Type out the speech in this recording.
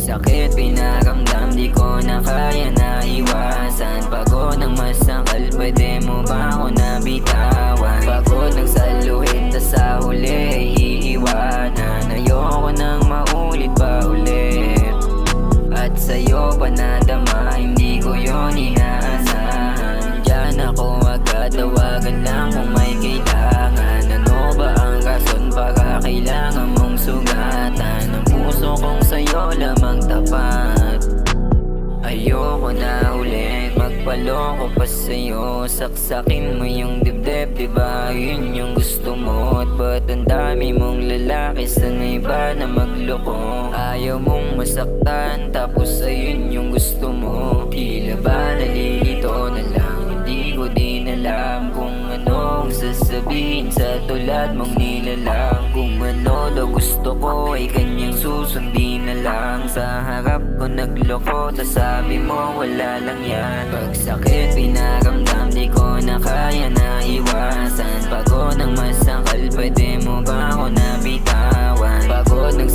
sakit pinaramdam, di ko na kaya na iwasan. Pagod ng masakal, pwede mo ba ako nabitawan? Pagod ng saluhin, tas sa huli ay iiwanan. Ayoko nang maulit pa ulit, at sa'yo pa nadama, hindi ko yun inaasahan. Diyan ako agad, tawagan lang kung may kailangan. Ano ba ang rason para kailangan mong sugatan? Ang puso kong sa'yo lamang tapat. Ayoko na ulit magpaloko pa sa'yo. Saksakin mo yung dibdib, diba yun yung gusto mo? At ba't ang dami mong lalaki, sanay ba na magloko? Ayaw mong masaktan, tapos ayun yung gusto mo. Tila ba nalilito na lang, hindi ko din alam kung anong sasabihin sa tulad mong nilalang. Kung ano daw gusto ko ay kanyang susundin na lang. Sa harap ko nagloko, tas sabi mo wala lang yan. Pagsakit pinaramdam, di ko na kaya na iwasan. Pagod ng masakal, pwede mo ba ako nabitawan? Pagod ng